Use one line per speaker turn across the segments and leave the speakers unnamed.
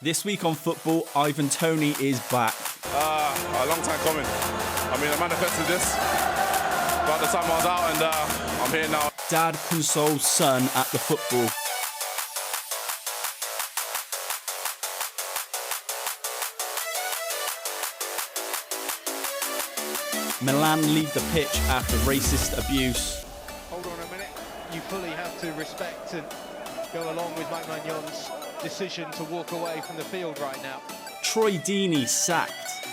This week on football, Ivan Toney is back.
A long time coming. I mean, I manifested this about the time I was out, and I'm here now.
Dad consoles son at the football. Milan leave the pitch after racist abuse.
Hold on a minute. You fully have to respect and go along with Mike Magnon's decision to walk away from the field right now.
Troy Deeney sacked.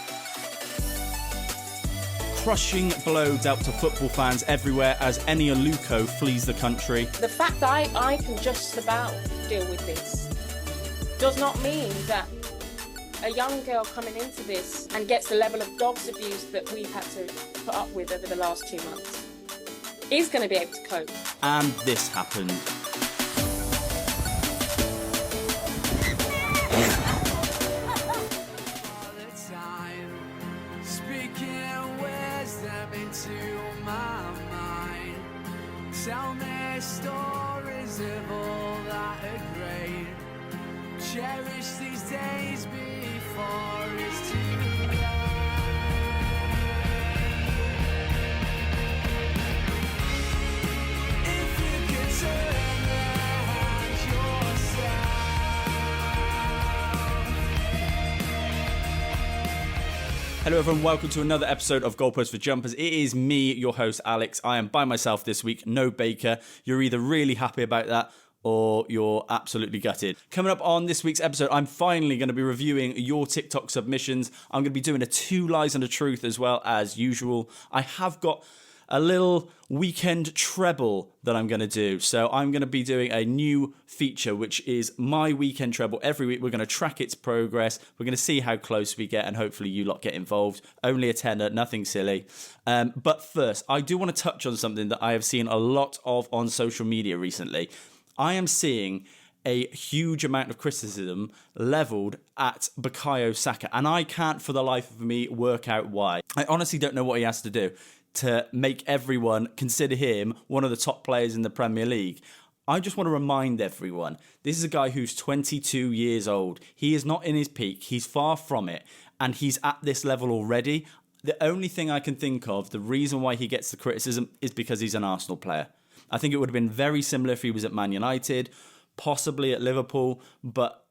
Crushing blow dealt to football fans everywhere as Eni Aluko flees the country.
The fact that I can just about deal with this does not mean that a young girl coming into this and gets the level of dogs abuse that we've had to put up with over the last 2 months is going to be able to cope.
And this happened.
Tell me stories of all that are great. Cherish these days before it's too late. If you could turn around yourself.
Hello everyone, welcome to another episode of Goalposts for Jumpers. It is me, your host Alex. I am by myself this week, no Baker. You're either really happy about that or you're absolutely gutted. Coming up on this week's episode, I'm finally going to be reviewing your TikTok submissions. I'm going to be doing a 2 lies and a truth as well as usual. I have got a little weekend treble that I'm going to do. So I'm going to be doing a new feature, which is my weekend treble. Every week we're going to track its progress. We're going to see how close we get and hopefully you lot get involved. Only a tenner, nothing silly. But first, I do want to touch on something that I have seen a lot of on social media recently. I am seeing a huge amount of criticism leveled at Bukayo Saka, and I can't for the life of me work out why. I honestly don't know what he has to do to make everyone consider him one of the top players in the Premier League. I just want to remind everyone, this is a guy who's 22 years old. He is not in his peak. He's far from it. And he's at this level already. The only thing I can think of, the reason why he gets the criticism is because he's an Arsenal player. I think it would have been very similar if he was at Man United, possibly at Liverpool. But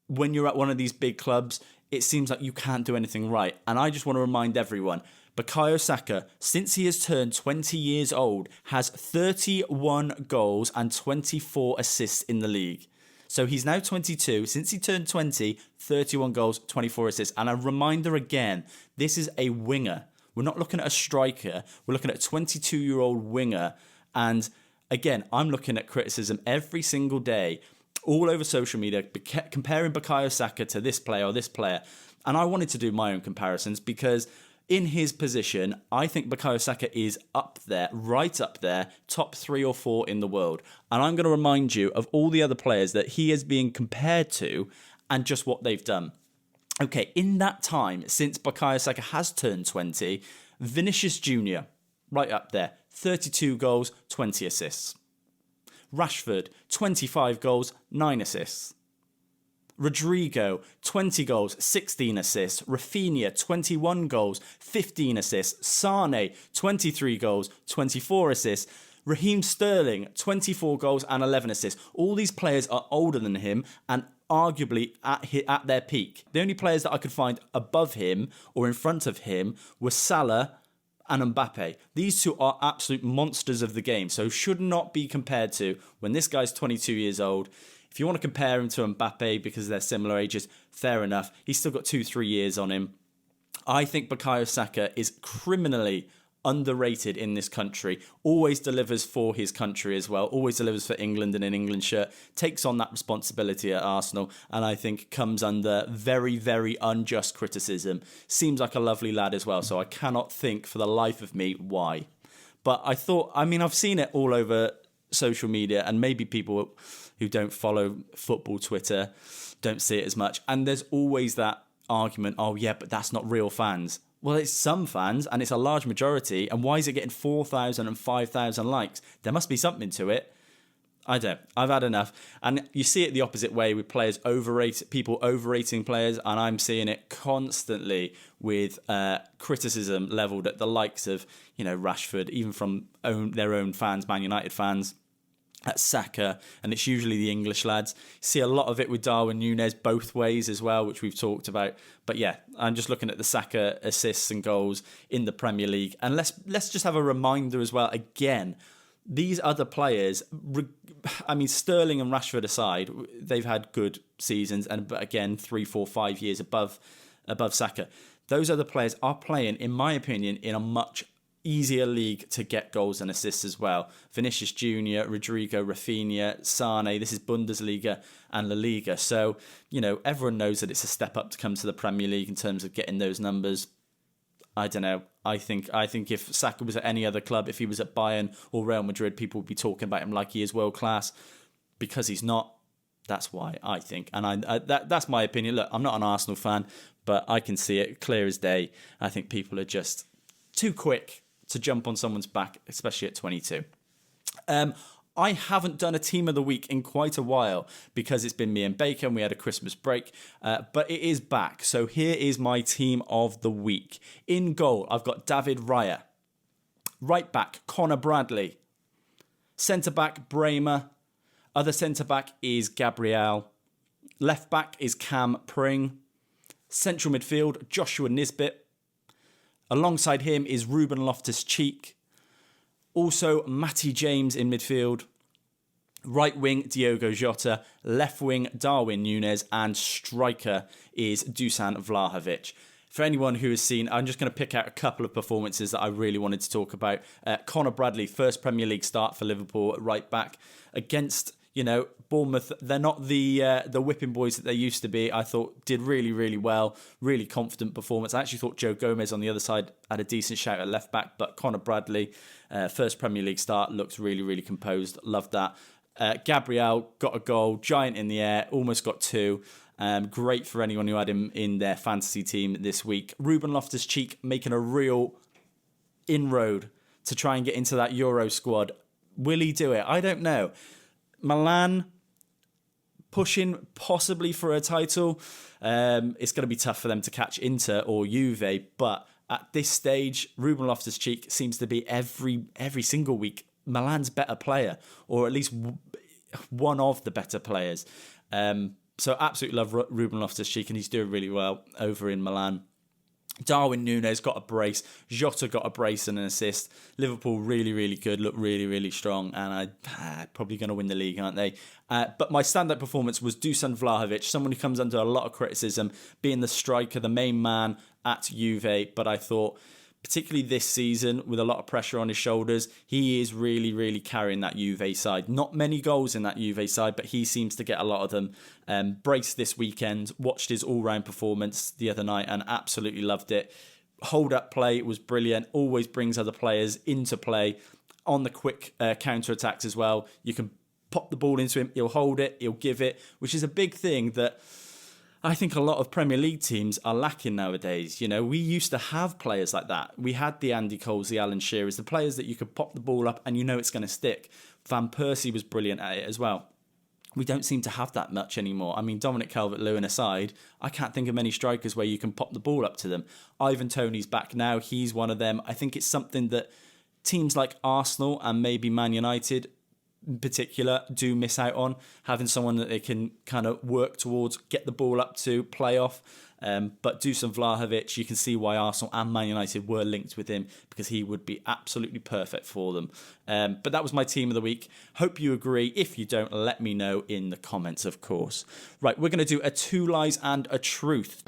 when you're at one of these big clubs, it seems like you can't do anything right. And I just want to remind everyone, Bukayo Saka, since he has turned 20 years old, has 31 goals and 24 assists in the league. So he's now 22. Since he turned 20, 31 goals, 24 assists. And a reminder again, this is a winger. We're not looking at a striker. We're looking at a 22-year-old winger. And again, I'm looking at criticism every single day, all over social media, comparing Bukayo Saka to this player or this player. And I wanted to do my own comparisons because in his position, I think Bukayo Saka is up there, right up there, top 3 or 4 in the world. And I'm going to remind you of all the other players that he is being compared to and just what they've done. Okay, in that time, since Bukayo Saka has turned 20, Vinicius Jr., right up there, 32 goals, 20 assists. Rashford, 25 goals, 9 assists. Rodrigo, 20 goals, 16 assists. Rafinha, 21 goals, 15 assists. Sane, 23 goals, 24 assists. Raheem Sterling, 24 goals and 11 assists. All these players are older than him and arguably at their peak. The only players that I could find above him or in front of him were Salah and Mbappe. These two are absolute monsters of the game, so should not be compared to when this guy's 22 years old. If you want to compare him to Mbappe because they're similar ages, fair enough. He's still got 2-3 years on him. I think Bukayo Saka is criminally underrated in this country. Always delivers for his country as well. Always delivers for England in an England shirt. Takes on that responsibility at Arsenal and I think comes under very, very unjust criticism. Seems like a lovely lad as well, so I cannot think for the life of me why. But I've seen it all over social media and maybe people who don't follow football Twitter don't see it as much. And there's always that argument, oh yeah, but that's not real fans. Well, it's some fans and it's a large majority. And why is it getting 4,000 and 5,000 likes? There must be something to it. I don't. I've had enough. And you see it the opposite way with people overrating players, and I'm seeing it constantly with criticism levelled at the likes of, Rashford, even from their own fans, Man United fans, at Saka, and it's usually the English lads. See a lot of it with Darwin Núñez both ways as well, which we've talked about. But yeah, I'm just looking at the Saka assists and goals in the Premier League. And let's just have a reminder as well, again, these other players, Sterling and Rashford aside, they've had good seasons, and again, 3, 4, 5 years above Saka. Those other players are playing, in my opinion, in a much easier league to get goals and assists as well. Vinicius Junior, Rodrigo, Rafinha, Sane. This is Bundesliga and La Liga. So, everyone knows that it's a step up to come to the Premier League in terms of getting those numbers. I don't know. I think if Saka was at any other club, if he was at Bayern or Real Madrid, people would be talking about him like he is world class. Because he's not. That's why I think. And that's my opinion. Look, I'm not an Arsenal fan, but I can see it clear as day. I think people are just too quick to jump on someone's back, especially at 22. I haven't done a team of the week in quite a while because it's been me and Baker and we had a Christmas break, but it is back. So here is my team of the week. In goal, I've got David Raya. Right back, Connor Bradley. Centre back, Bremer. Other centre back is Gabriel. Left back is Cam Pring. Central midfield, Joshua Nisbet. Alongside him is Ruben Loftus-Cheek. Also, Matty James in midfield. Right wing, Diogo Jota. Left wing, Darwin Núñez. And striker is Dusan Vlahovic. For anyone who has seen, I'm just going to pick out a couple of performances that I really wanted to talk about. Connor Bradley, first Premier League start for Liverpool at right back against, Bournemouth. They're not the whipping boys that they used to be. I thought did really, really well. Really confident performance. I actually thought Joe Gomes on the other side had a decent shout at left back, but Connor Bradley, first Premier League start, looks really, really composed. Loved that. Gabriel got a goal, giant in the air, almost got 2. Great for anyone who had him in their fantasy team this week. Ruben Loftus-Cheek making a real inroad to try and get into that Euro squad. Will he do it? I don't know. Milan pushing possibly for a title. It's going to be tough for them to catch Inter or Juve, but at this stage, Ruben Loftus-Cheek seems to be every single week Milan's better player, or at least one of the better players. So absolutely love Ruben Loftus-Cheek, and he's doing really well over in Milan. Darwin Núñez got a brace. Jota got a brace and an assist. Liverpool really, really good. Look really, really strong. And probably going to win the league, aren't they? But my standout performance was Dusan Vlahovic, someone who comes under a lot of criticism, being the striker, the main man at Juve. But I thought, particularly this season, with a lot of pressure on his shoulders, he is really, really carrying that Juve side. Not many goals in that Juve side, but he seems to get a lot of them. Brace this weekend, watched his all-round performance the other night and absolutely loved it. Hold-up play was brilliant, always brings other players into play. On the quick counter-attacks as well, you can pop the ball into him, he'll hold it, he'll give it, which is a big thing that I think a lot of Premier League teams are lacking nowadays. We used to have players like that. We had the Andy Coles, the Alan Shearers, the players that you could pop the ball up and it's going to stick. Van Persie was brilliant at it as well. We don't seem to have that much anymore. I mean, Dominic Calvert-Lewin aside, I can't think of many strikers where you can pop the ball up to them. Ivan Toney's back now. He's one of them. I think it's something that teams like Arsenal and maybe Man United in particular do miss out on, having someone that they can kind of work towards, get the ball up to, play off. But Dusan Vlahovic, you can see why Arsenal and Man United were linked with him, because he would be absolutely perfect for them. But that was my team of the week. Hope you agree. If you don't, let me know in the comments, of course. Right, we're going to do a 2 lies and a truth.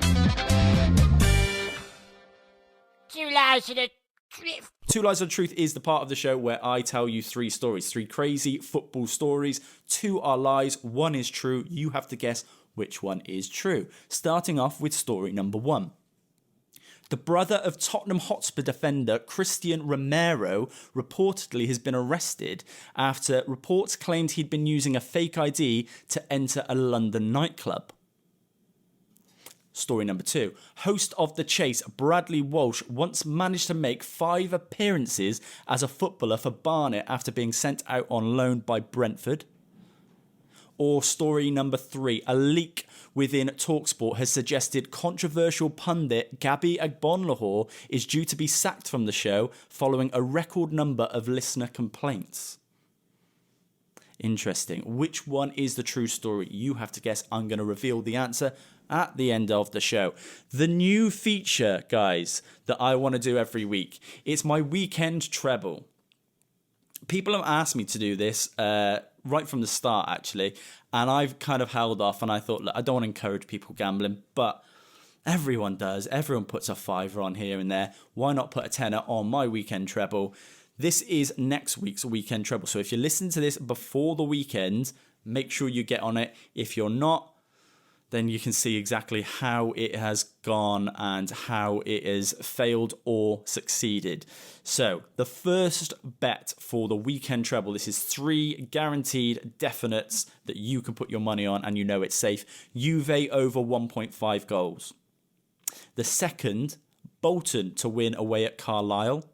2 lies and a truth.
2 Lies and Truth is the part of the show where I tell you 3 stories, 3 crazy football stories. 2 are lies, 1 is true. You have to guess which one is true. Starting off with story number 1. The brother of Tottenham Hotspur defender Christian Romero reportedly has been arrested after reports claimed he'd been using a fake ID to enter a London nightclub. Story number 2. Host of The Chase, Bradley Walsh, once managed to make 5 appearances as a footballer for Barnet after being sent out on loan by Brentford. Or story number 3, a leak within TalkSport has suggested controversial pundit Gabby Agbonlahor is due to be sacked from the show following a record number of listener complaints. Interesting. Which one is the true story? You have to guess. I'm going to reveal the answer at the end of the show. The new feature, guys, that I want to do every week. It's my weekend treble. People have asked me to do this right from the start, actually, and I've kind of held off, and I thought, look, I don't want to encourage people gambling, but everyone does. Everyone puts a fiver on here and there. Why not put a tenner on my weekend treble? This is next week's weekend treble. So if you're listening to this before the weekend, make sure you get on it. If you're not, then you can see exactly how it has gone and how it has failed or succeeded. So the first bet for the weekend treble, this is 3 guaranteed definites that you can put your money on and you know it's safe. Juve over 1.5 goals. The second, Bolton to win away at Carlisle.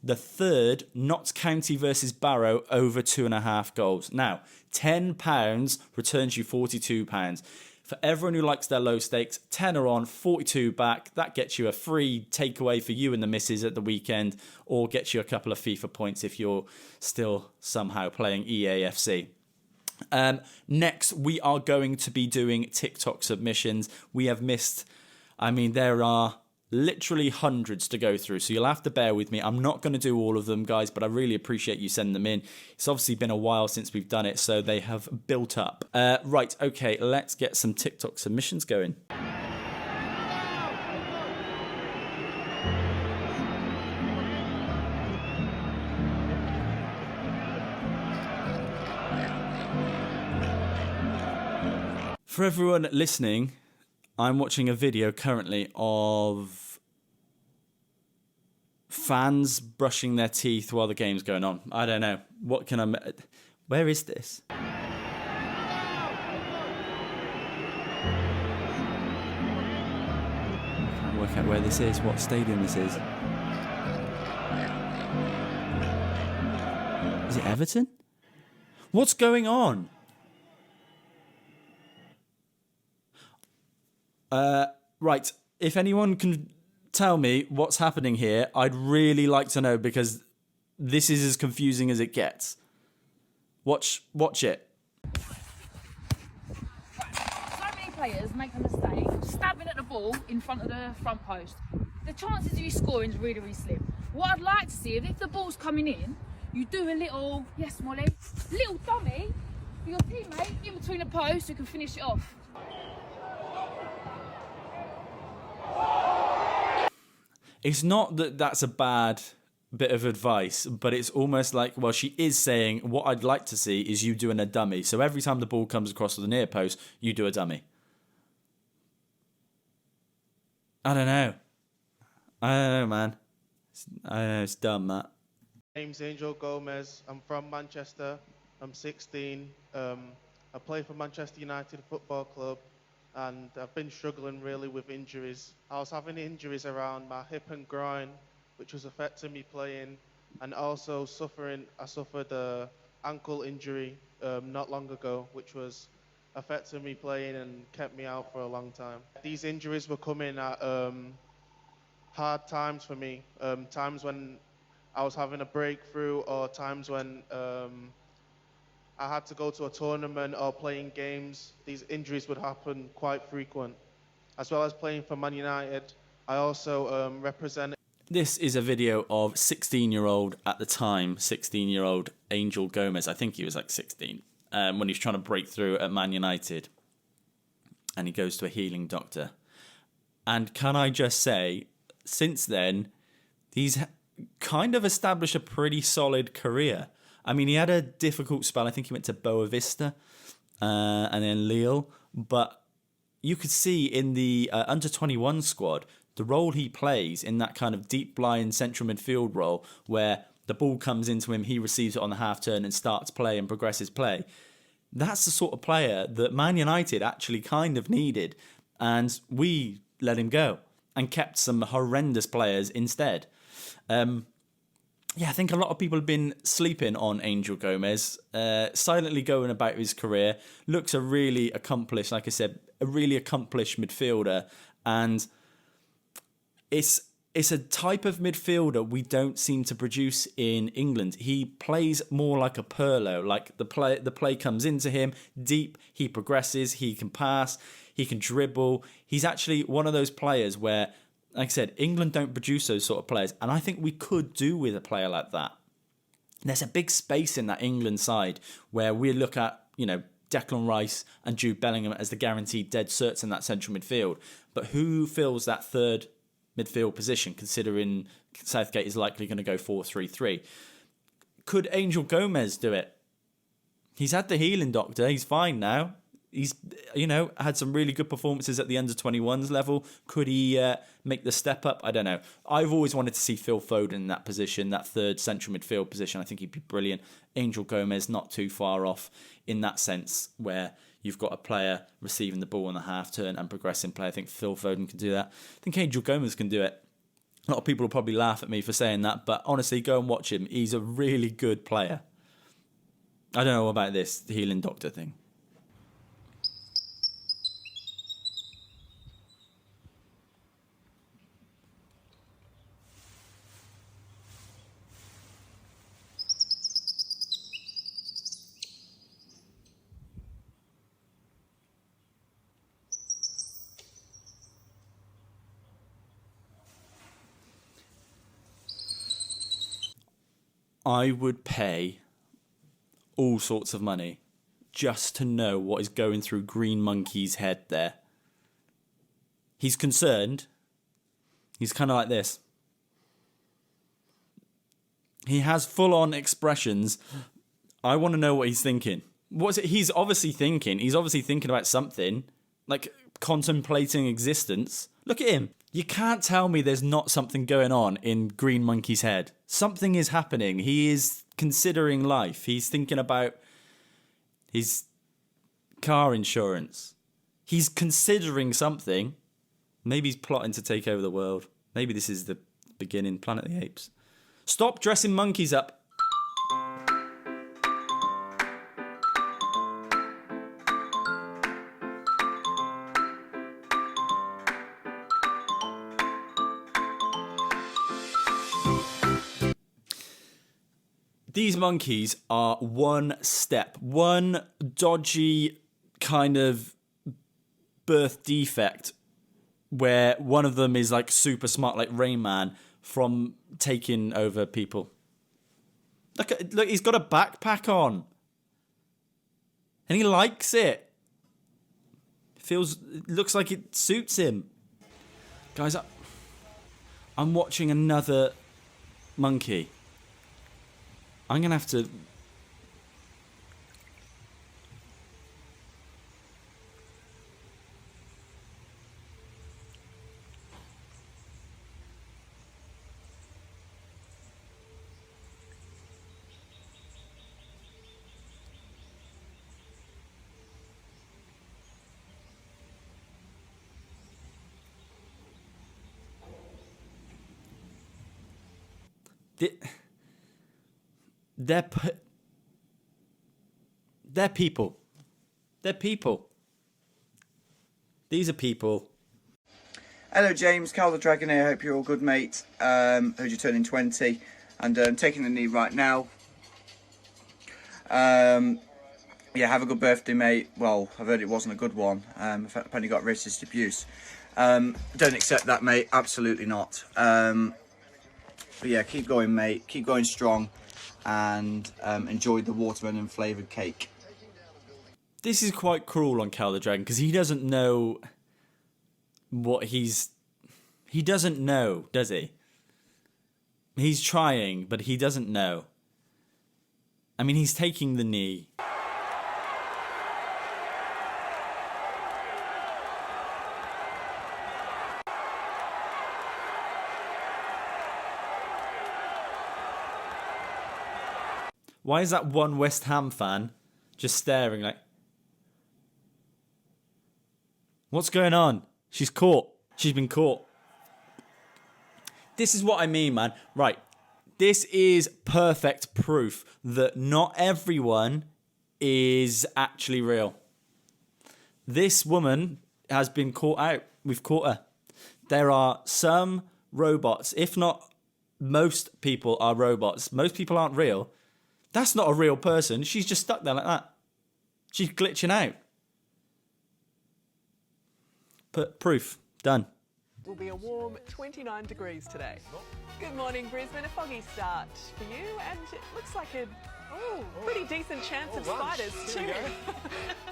The third, Notts County versus Barrow over 2.5 goals. Now, £10 returns you £42. For everyone who likes their low stakes, tenner on, 42 back. That gets you a free takeaway for you and the missus at the weekend, or gets you a couple of FIFA points if you're still somehow playing EAFC. Next, we are going to be doing TikTok submissions. We have missed, there are literally hundreds to go through, so you'll have to bear with me. I'm not going to do all of them, guys, but I really appreciate you sending them in. It's obviously been a while since we've done it, so they have built up. Right, okay, let's get some TikTok submissions going. For everyone listening, I'm watching a video currently of fans brushing their teeth while the game's going on. I don't know. What can I... Where is this? I can't work out where this is, what stadium this is. Is it Everton? What's going on? Right, if anyone can tell me what's happening here, I'd really like to know, because this is as confusing as it gets. Watch it.
So many players make a mistake stabbing at the ball in front of the front post. The chances of you scoring is really, really slim. What I'd like to see is if the ball's coming in, you do a little, yes Molly, little dummy for your teammate in between the posts who can finish it off.
It's not that that's a bad bit of advice, but it's almost like, well, she is saying what I'd like to see is you doing a dummy. So every time the ball comes across the near post, you do a dummy. I don't know, man. I don't know, it's dumb, that.
Name's Angel Gomes. I'm from Manchester. I'm 16. I play for Manchester United Football Club, and I've been struggling really with injuries. I was having injuries around my hip and groin, which was affecting me playing, and also I suffered a ankle injury not long ago, which was affecting me playing and kept me out for a long time. These injuries were coming at hard times for me, times when I was having a breakthrough, or times when I had to go to a tournament or playing games. These injuries would happen quite frequent. As well as playing for Man United, I also represent...
This is a video of 16-year-old, at the time, 16-year-old Angel Gomes. I think he was like 16, when he's trying to break through at Man United. And he goes to a healing doctor. And can I just say, since then, he's kind of established a pretty solid career. I mean, he had a difficult spell. I think he went to Boa Vista and then Lille. But you could see in the under-21 squad, the role he plays in that kind of deep blind central midfield role where the ball comes into him, he receives it on the half-turn and starts play and progresses play. That's the sort of player that Man United actually kind of needed. And we let him go and kept some horrendous players instead. I think a lot of people have been sleeping on Angel Gomes. Silently going about his career. Looks a really accomplished, like I said, a really accomplished midfielder. And it's a type of midfielder we don't seem to produce in England. He plays more like a Pirlo. Like the play comes into him deep. He progresses. He can pass. He can dribble. He's actually one of those players where, like I said, England don't produce those sort of players. And I think we could do with a player like that. There's a big space in that England side where we look at, Declan Rice and Jude Bellingham as the guaranteed dead certs in that central midfield. But who fills that third midfield position, considering Southgate is likely going to go 4-3-3? Could Angel Gomes do it? He's had the healing doctor. He's fine now. He's, had some really good performances at the under-21s level. Could he make the step up? I don't know. I've always wanted to see Phil Foden in that position, that third central midfield position. I think he'd be brilliant. Angel Gomes not too far off in that sense, where you've got a player receiving the ball on the half-turn and progressing play. I think Phil Foden can do that. I think Angel Gomes can do it. A lot of people will probably laugh at me for saying that, but honestly, go and watch him. He's a really good player. I don't know about this healing doctor thing. I would pay all sorts of money just to know what is going through Green Monkey's head there. He's concerned. He's kind of like this. He has full-on expressions. I want to know what he's thinking. What's it? He's obviously thinking. He's obviously thinking about something, like contemplating existence. Look at him. You can't tell me there's not something going on in Green Monkey's head. Something is happening. He is considering life. He's thinking about his car insurance. He's considering something. Maybe he's plotting to take over the world. Maybe this is the beginning. Planet of the Apes. Stop dressing monkeys up. These monkeys are one dodgy kind of birth defect where one of them is like super smart, like Rain Man, from taking over people. Look, he's got a backpack on. And he likes it. It looks like it suits him. Guys, I'm watching another monkey. I'm going to have to... They're people. They're people. These are people.
Hello James, Cal the Dragon here, hope you're all good mate. Heard you're turning 20 and taking the knee right now. Yeah, have a good birthday mate. Well, I've heard it wasn't a good one. I've apparently got racist abuse. Don't accept that mate, absolutely not. But yeah, keep going mate, keep going strong and enjoy the watermelon flavoured cake.
This is quite cruel on Cal the Dragon because he doesn't know what he doesn't know, does he? He's trying, but he doesn't know. I mean, he's taking the knee. Why is that one West Ham fan just staring like... What's going on? She's caught. She's been caught. This is what I mean, man. Right. This is perfect proof that not everyone is actually real. This woman has been caught out. We've caught her. There are some robots, if not most people are robots. Most people aren't real. That's not a real person. She's just stuck there like that. She's glitching out. Proof. Done.
Will be a warm 29 degrees today. Good morning, Brisbane. A foggy start for you, and it looks like a pretty decent chance of spiders too.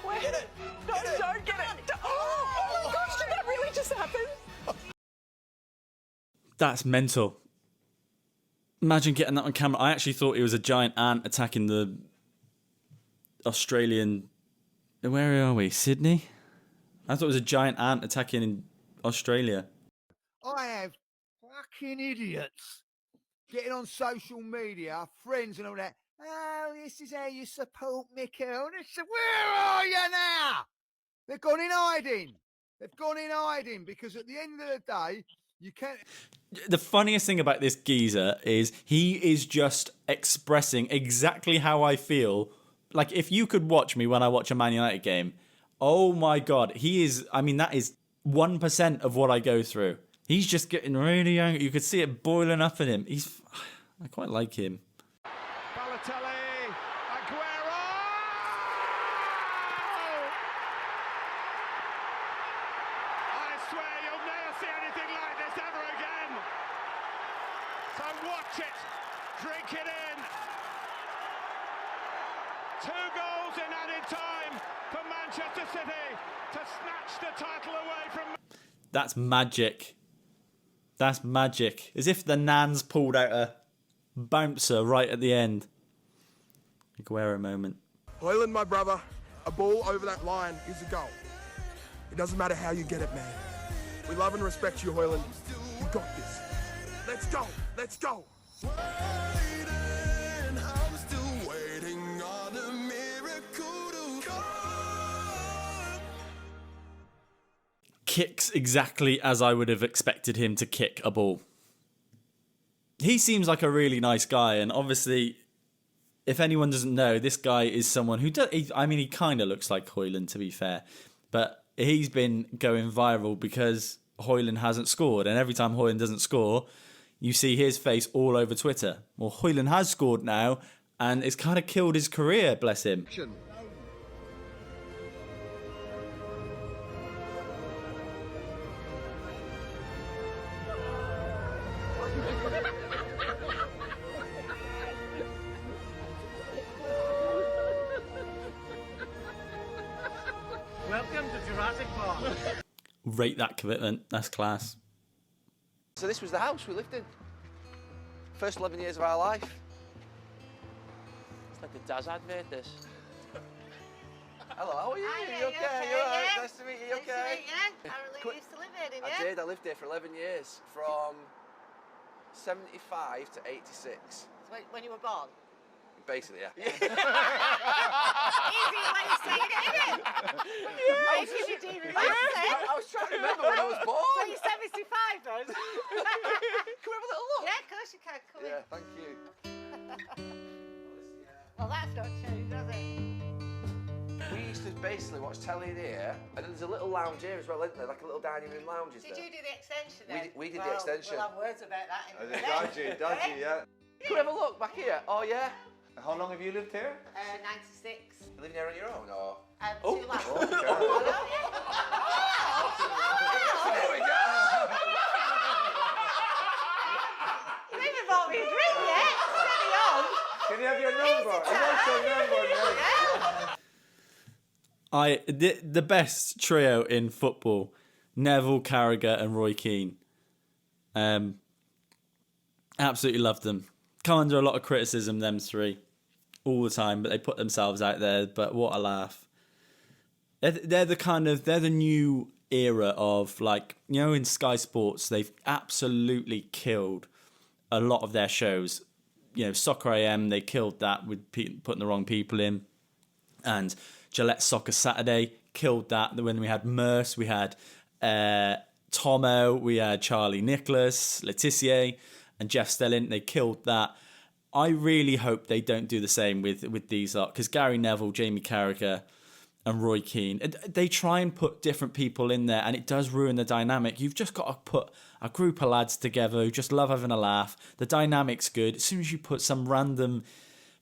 Wait,
Get it!
No, don't get it! Oh my gosh, did that really just happen?
That's mental. Imagine getting that on camera. I actually thought it was a giant ant attacking the Australian... Where are we? Sydney? I thought it was a giant ant attacking in Australia.
I have fucking idiots getting on social media, friends and all that. Oh, this is how you support Mikel. Where are you now? They've gone in hiding. They've gone in hiding because at the end of the day, you can't...
The funniest thing about this geezer is he is just expressing exactly how I feel. Like, if you could watch me when I watch a Man United game, oh my God, he is... I mean, that is 1% of what I go through. He's just getting really angry. You could see it boiling up in him. I quite like him.
Balotelli, Aguero! I swear you'll never see anything like this ever again. So watch it, drink it in. 2 goals in added time for Manchester City to snatch the title away from...
That's magic. That's magic. As if the Nans pulled out a bouncer right at the end. Aguero moment.
Hoyland, my brother, a ball over that line is a goal. It doesn't matter how you get it, man. We love and respect you, Hoyland. You got this. Let's go. Let's go.
Kicks exactly as I would have expected him to kick a ball. He seems like a really nice guy, and obviously, if anyone doesn't know, this guy is someone who does... he kind of looks like Hoyland, to be fair, but he's been going viral because Hoyland hasn't scored, and every time Hoyland doesn't score, you see his face all over Twitter. Well, Hoyland has scored now, and it's kind of killed his career, bless him.
Welcome to Jurassic Park.
Rate that commitment. That's class.
So this was the house we lived in. First 11 years of our life. It's like a Daz advert, this. Hello, how are you?
Hi,
you okay?
okay?
You all right?
Yeah.
Nice to meet you. You
Nice
okay?
to meet you. Apparently you used to live here, didn't you?
I did. I lived here for 11 years, from 75 to 86.
So when you were born?
Basically, yeah.
Easy way of saying it, isn't it? Yeah. If you didn't even
I was trying to remember when I was born.
So you're 75 then?
Can we have a little look?
Yeah, of course you can. Come
Yeah, thank you.
Well, that's not true, does it?
We used to basically watch telly in here, and then there's a little lounge here as well, isn't there? Like a little dining room lounge, is
Did
there?
you do the extension then?
We did the extension.
We'll have words about that in a minute.
Dodgy, yeah. Can we have a look back here? Oh, yeah.
How long have you lived here?
96.
You living here on your own, or?
2 lads.
Oh, okay. There we go.
You haven't bought me a drink yet. Steady on.
Can you have your number?
The best trio in football, Neville, Carragher and Roy Keane. Absolutely loved them. Come under a lot of criticism, them three, all the time, but they put themselves out there. But what a laugh. They're the new era of, like, you know, in Sky Sports, they've absolutely killed a lot of their shows. You know, Soccer AM, they killed that with putting the wrong people in. And Gillette Soccer Saturday killed that. When we had Merce, we had Tomo, we had Charlie Nicholas, Letitia. and Jeff Stelling. They killed that. I really hope they don't do the same with these lot, because Gary Neville, Jamie Carragher and Roy Keane, they try and put different people in there and it does ruin the dynamic. You've just got to put a group of lads together who just love having a laugh. The dynamic's good. As soon as you put some random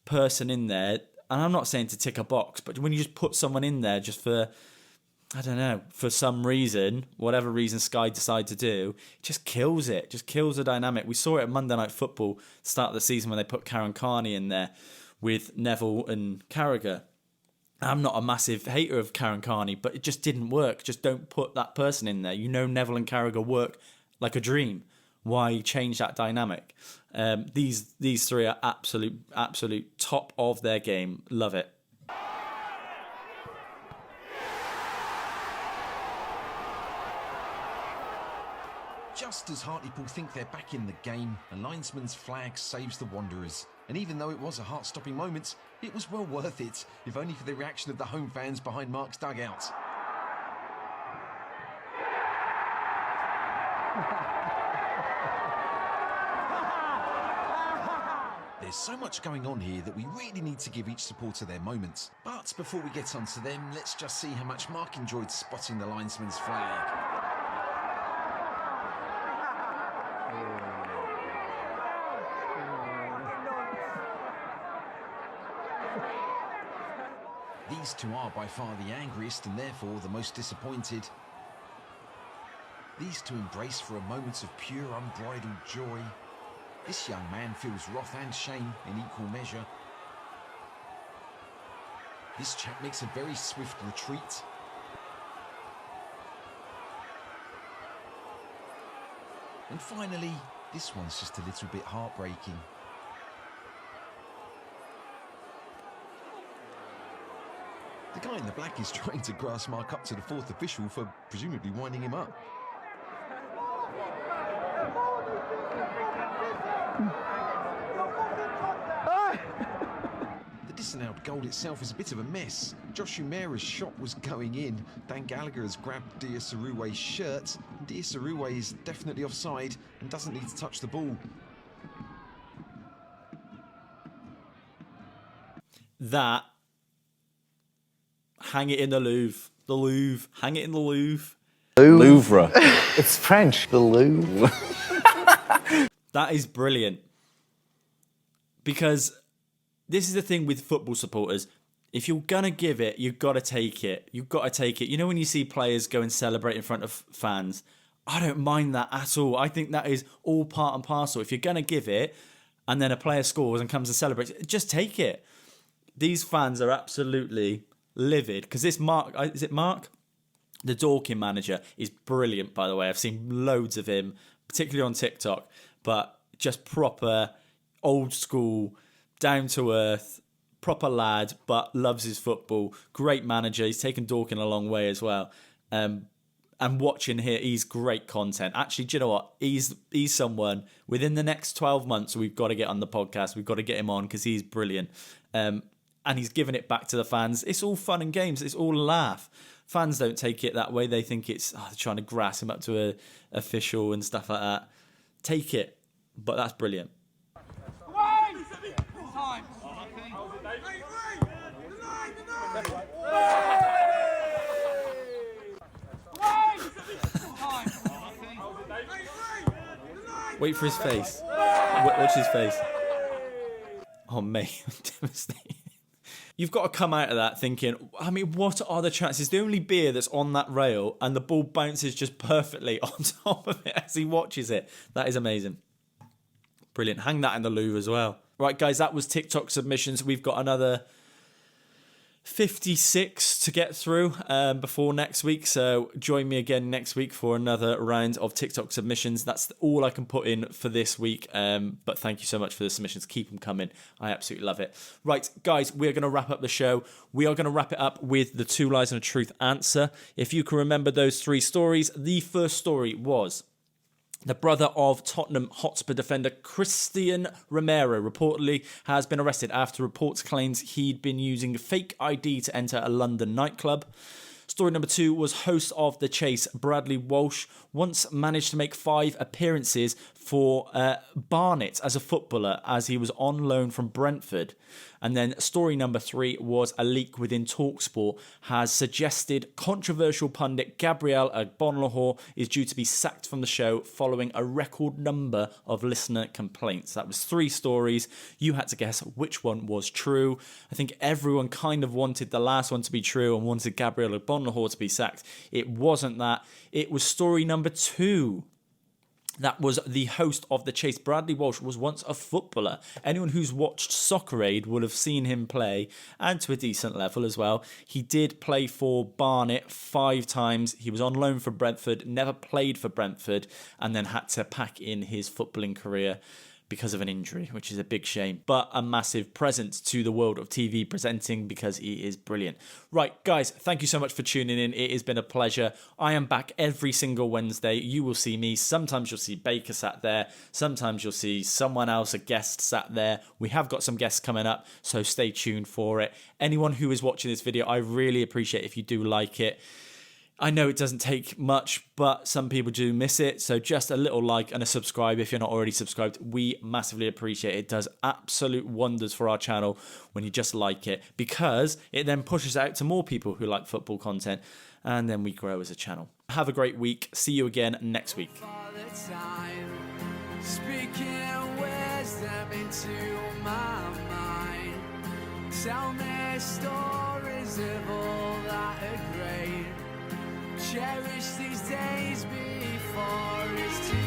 person in there, and I'm not saying to tick a box, but when you just put someone in there just for, I don't know, for some reason, whatever reason Sky decide to do, it just kills it. Just kills the dynamic. We saw it at Monday Night Football, start of the season, when they put Karen Carney in there with Neville and Carragher. I'm not a massive hater of Karen Carney, but it just didn't work. Just don't put that person in there. You know Neville and Carragher work like a dream. Why change that dynamic? These three are absolute top of their game. Love it.
Just as Hartlepool think they're back in the game, a linesman's flag saves the Wanderers. And even though it was a heart-stopping moment, it was well worth it, if only for the reaction of the home fans behind Mark's dugout. There's so much going on here that we really need to give each supporter their moments. But before we get onto them, let's just see how much Mark enjoyed spotting the linesman's flag. These two are by far the angriest and therefore the most disappointed. These two embrace for a moment of pure unbridled joy. This young man feels wrath and shame in equal measure. This chap makes a very swift retreat. And finally, this one's just a little bit heartbreaking. The guy in the black is trying to grass Mark up to the fourth official for presumably winding him up. The disallowed goal itself is a bit of a mess. Josh Umaira's shot was going in. Dan Gallagher has grabbed Dia Saruwe's shirt. Dia Saruwe is definitely offside and doesn't need to touch the ball.
That, hang it in the Louvre. The Louvre. Hang it in the Louvre.
Louvre. It's French. The Louvre.
That is brilliant. Because this is the thing with football supporters. If you're going to give it, you've got to take it. You've got to take it. You know when you see players go and celebrate in front of fans? I don't mind that at all. I think that is all part and parcel. If you're going to give it and then a player scores and comes and celebrates, just take it. These fans are absolutely livid. Because this Mark, is it Mark? The Dorking manager is brilliant, by the way. I've seen loads of him, particularly on TikTok. But just proper, old school, down to earth, proper lad, but loves his football. Great manager. He's taken Dorking a long way as well. And watching here, he's great content. Actually, do you know what? He's someone, within the next 12 months, we've got to get on the podcast. We've got to get him on because he's brilliant. And he's giving it back to the fans. It's all fun and games. It's all a laugh. Fans don't take it that way. They think it's they're trying to grass him up to a official and stuff like that. Take it. But that's brilliant. Wait for his face. Watch his face. Oh, mate, I'm devastated. You've got to come out of that thinking, I mean, what are the chances? The only beer that's on that rail and the ball bounces just perfectly on top of it as he watches it. That is amazing. Brilliant. Hang that in the Louvre as well. Right, guys, that was TikTok submissions. We've got another 56 to get through before next week. So join me again next week for another round of TikTok submissions. That's all I can put in for this week. But thank you so much for the submissions. Keep them coming. I absolutely love it. Right, guys, we're going to wrap up the show. We are going to wrap it up with the 2 lies and a truth answer. If you can remember those 3 stories, the first story was the brother of Tottenham Hotspur defender Christian Romero reportedly has been arrested after reports claims he'd been using fake ID to enter a London nightclub. Story number 2 was host of The Chase, Bradley Walsh, once managed to make 5 appearances for Barnet as a footballer as he was on loan from Brentford. And then story number 3 was a leak within TalkSport has suggested controversial pundit Gabriel Agbonlahor is due to be sacked from the show following a record number of listener complaints. That was 3 stories. You had to guess which one was true. I think everyone kind of wanted the last one to be true and wanted Gabriel Agbonlahor to be sacked. It wasn't that. It was story number 2. That was the host of The Chase. Bradley Walsh was once a footballer. Anyone who's watched Soccer Aid will have seen him play, and to a decent level as well. He did play for Barnet 5 times. He was on loan for Brentford, never played for Brentford, and then had to pack in his footballing career because of an injury, which is a big shame, but a massive presence to the world of TV presenting because he is brilliant. Right, guys, thank you so much for tuning in. It has been a pleasure. I am back every single Wednesday. You will see me. Sometimes you'll see Baker sat there. Sometimes you'll see someone else, a guest sat there. We have got some guests coming up, so stay tuned for it. Anyone who is watching this video, I really appreciate if you do like it. I know it doesn't take much, but some people do miss it. So just a little like and a subscribe if you're not already subscribed. We massively appreciate it. It does absolute wonders for our channel when you just like it, because it then pushes out to more people who like football content, and then we grow as a channel. Have a great week. See you again next week.
Speaking wisdom into my mind. Tell me stories of all that are great. Cherish these days before it's too